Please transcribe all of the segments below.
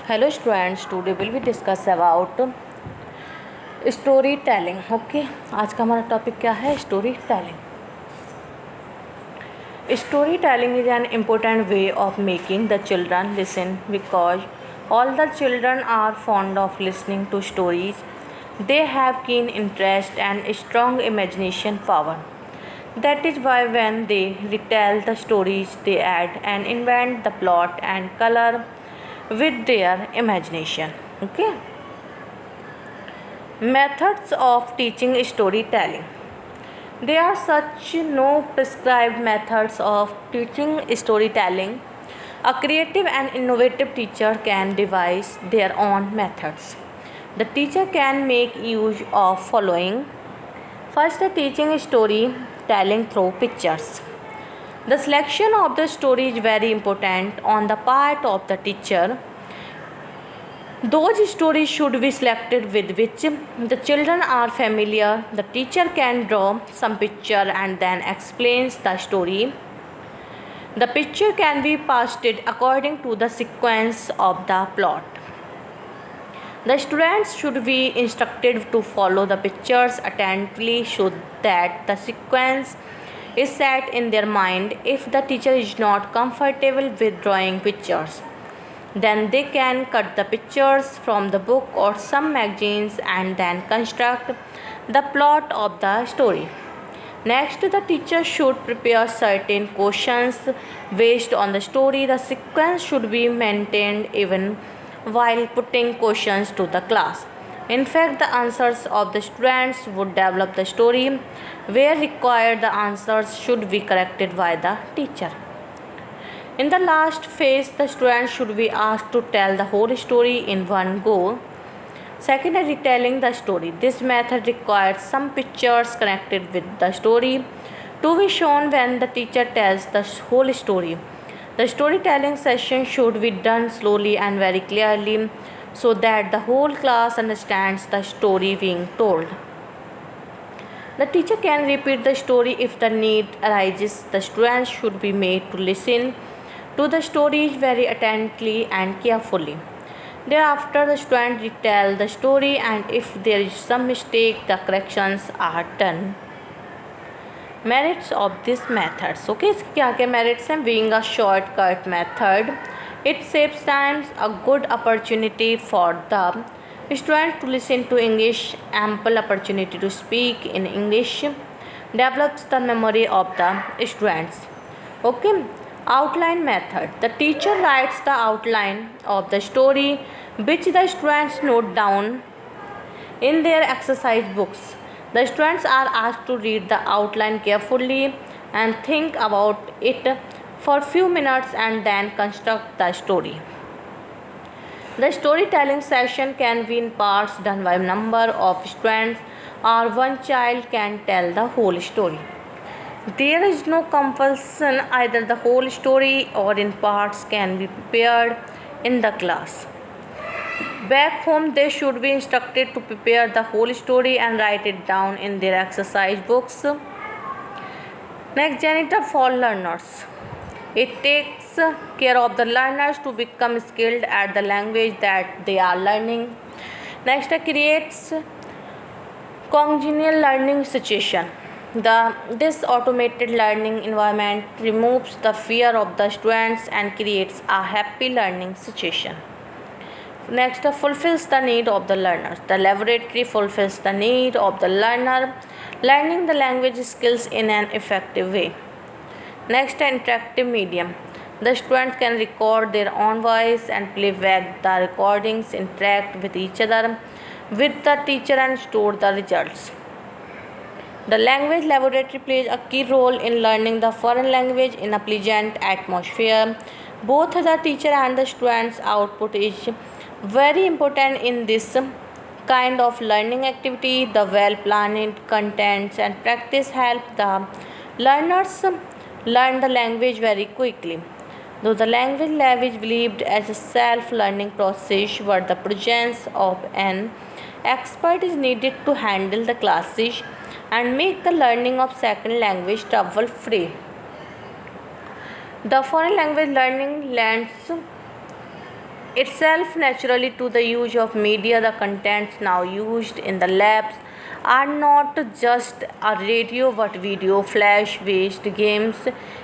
Hello students, today will be discuss about story telling. Okay, आज का हमारा topic क्या है? Story telling. Story telling is an important way of making the children listen because all the children are fond of listening to stories. They have keen interest and strong imagination power. That is why when they retell the stories, they add and invent the plot and color with their imagination. Okay. Methods of teaching storytelling. There are such no prescribed methods of teaching storytelling. A creative and innovative teacher can devise their own methods. The teacher can make use of following. First, teaching storytelling through pictures. The selection of the story is very important on the part of the teacher. Those stories should be selected with which the children are familiar. The teacher can draw some picture and then explains the story. The picture can be pasted according to the sequence of the plot. The students should be instructed to follow the pictures attentively so that the sequence is set in their mind. If the teacher is not comfortable with drawing pictures, then they can cut the pictures from the book or some magazines and then construct the plot of the story. Next, the teacher should prepare certain questions based on the story. The sequence should be maintained even while putting questions to the class. In fact, the answers of the students would develop the story. Where required, the answers should be corrected by the teacher. In the last phase, the students should be asked to tell the whole story in one go. Second, retelling the story. This method requires some pictures connected with the story to be shown when the teacher tells the whole story. The storytelling session should be done slowly and very clearly so that the whole class understands the story being told. The teacher can repeat the story if the need arises. The students should be made to listen to the stories very attentively and carefully. Thereafter, the student retell the story, and if there is some mistake, the corrections are done. Merits of this methods. Okay, इसके क्या क्या merits हैं? Being a shortcut method, it saves time, a good opportunity for the student to listen to English, ample opportunity to speak in English, develops the memory of the students. Okay. Outline method. The teacher writes the outline of the story which the students note down in their exercise books. The students are asked to read the outline carefully and think about it for few minutes and then construct the story. The storytelling session can be in parts done by a number of students or one child can tell the whole story. There is no compulsion, either the whole story or in parts can be prepared in the class. Back home, they should be instructed to prepare the whole story and write it down in their exercise books. Next, janitor for learners. It takes care of the learners to become skilled at the language that they are learning. Next, creates congenial learning situation. This automated learning environment removes the fear of the students and creates a happy learning situation. Next, fulfills the need of the learners. The laboratory fulfills the need of the learner, learning the language skills in an effective way. Next, interactive medium. The students can record their own voice and play back the recordings, interact with each other, with the teacher and store the results. The language laboratory plays a key role in learning the foreign language in a pleasant atmosphere. Both the teacher and the students' output is very important in this kind of learning activity. The well-planned contents and practice help the learners learn the language very quickly. Though the language lab is believed as a self-learning process where the presence of an expert is needed to handle the classes and make the learning of second language trouble free. The foreign language learning lends itself naturally to the use of media. The contents now used in the labs are not just a radio but video, flash based games,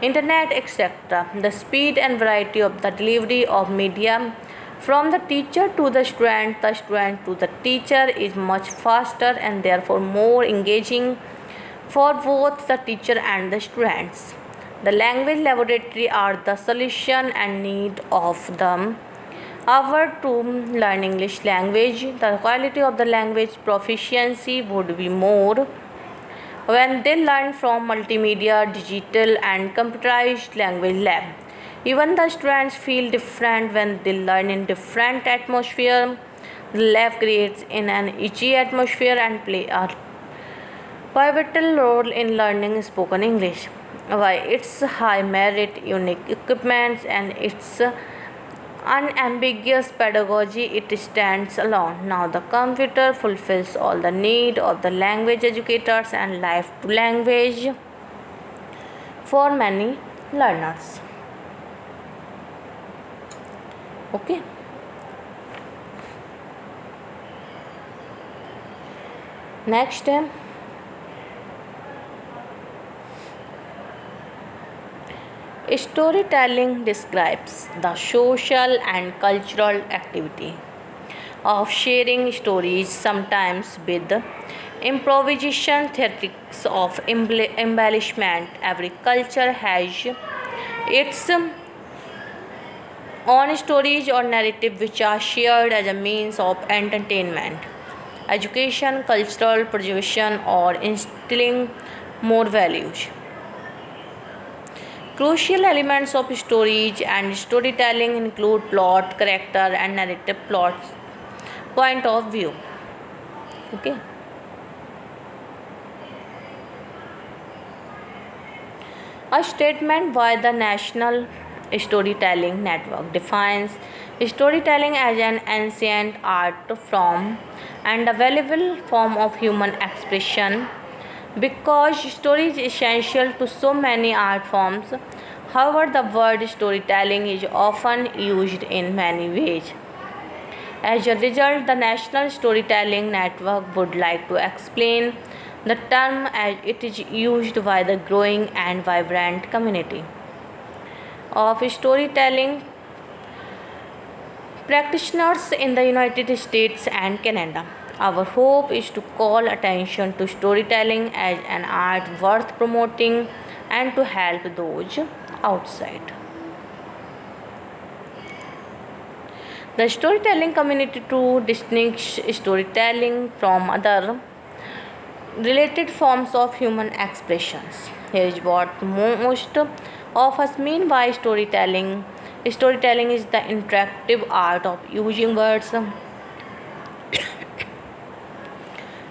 internet, etc. The speed and variety of the delivery of media from the teacher to the student to the teacher is much faster and therefore more engaging for both the teacher and the students. The language laboratory are the solution and need of them hour to learn English language. The quality of the language proficiency would be more when they learn from multimedia, digital and computerized language lab. Even the students feel different when they learn in different atmosphere. The lab creates in an easy atmosphere and play a pivotal role in learning spoken English. Why its high merit, unique equipments and its unambiguous pedagogy, it stands alone. Now the computer fulfills all the need of the language educators and life to language for many learners. Okay. Next, storytelling describes the social and cultural activity of sharing stories, sometimes with improvisation, theatrics of embellishment. Every culture has its own stories or narrative which are shared as a means of entertainment, education, cultural preservation, or instilling more values. Crucial elements of stories and storytelling include plot, character, and narrative plots point of view. Okay. A statement by the National Storytelling Network defines storytelling as an ancient art form and a valuable form of human expression. Because story is essential to so many art forms, however, the word storytelling is often used in many ways. As a result, the National Storytelling Network would like to explain the term as it is used by the growing and vibrant community of storytelling practitioners in the United States and Canada. Our hope is to call attention to storytelling as an art worth promoting and to help those outside the storytelling community to distinguish storytelling from other related forms of human expressions. Here is what most of us mean by storytelling. Storytelling is the interactive art of using words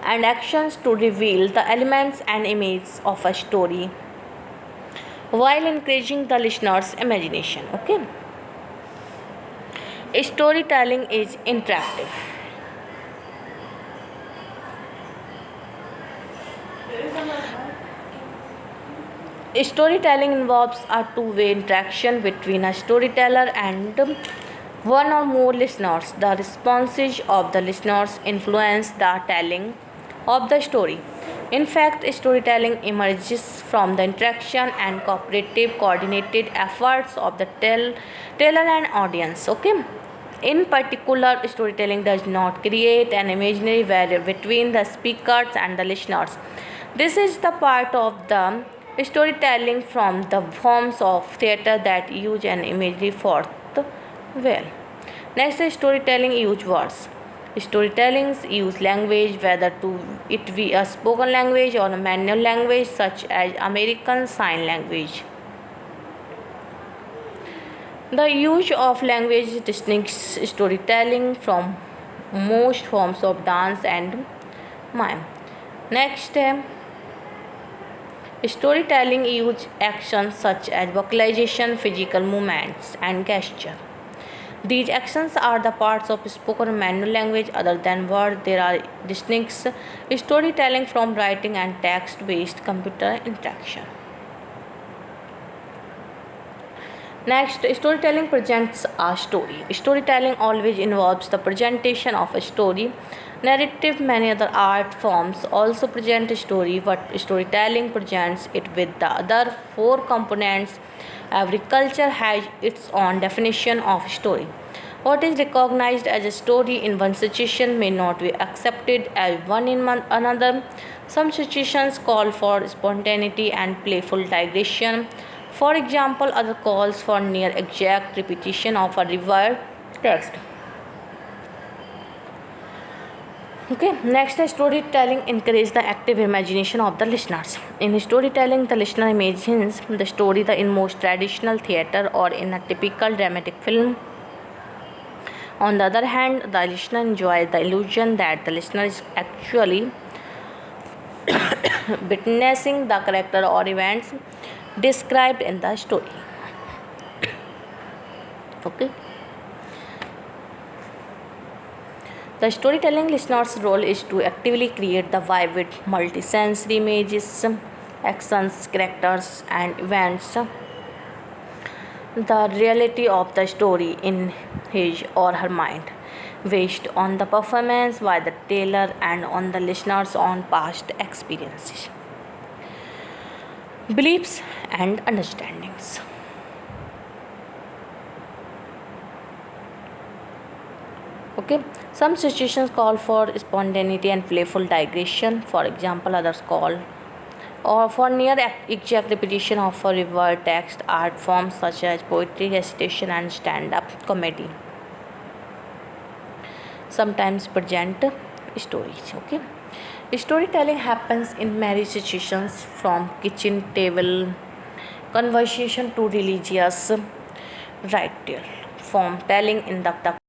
and actions to reveal the elements and images of a story while encouraging the listener's imagination. Okay. Storytelling is interactive. Storytelling involves a two-way interaction between a storyteller and one or more listeners. The responses of the listeners influence the telling of the story. In fact, storytelling emerges from the interaction and cooperative, coordinated efforts of the teller and audience. Okay. In particular, storytelling does not create an imaginary barrier between the speakers and the listeners. This is the part of the storytelling from the forms of theatre that use an imagery forth well. Next is storytelling use words. Storytellings use language, whether to it be a spoken language or a manual language such as American Sign Language. The use of language distincts storytelling from most forms of dance and mime. Next, storytelling use actions such as vocalization, physical movements, and gesture. These actions are the parts of spoken manual language other than words. There are distincts storytelling from writing and text-based computer interaction. Next, storytelling presents a story. Storytelling always involves the presentation of a story. Narrative, many other art forms also present a story, but storytelling presents it with the other four components. Every culture has its own definition of story. What is recognized as a story in one situation may not be accepted as one in another. Some situations call for spontaneity and playful digression. For example, other calls for near exact repetition of a required text. Okay, next, storytelling encourages the active imagination of the listeners. In storytelling, the listener imagines the story in most traditional theater or in a typical dramatic film. On the other hand, the listener enjoys the illusion that the listener is actually witnessing the character or events described in the story. Okay. The storytelling listener's role is to actively create the vivid, multisensory images, actions, characters, and events. The reality of the story in his or her mind, based on the performance by the teller and on the listener's own past experiences, beliefs, and understandings. Okay, some situations call for spontaneity and playful digression. For example, others call or for near exact repetition of a revered text. Art forms such as poetry, recitation, and stand-up comedy sometimes present stories. Okay, storytelling happens in many situations, from kitchen table conversation to religious ritual, from telling in the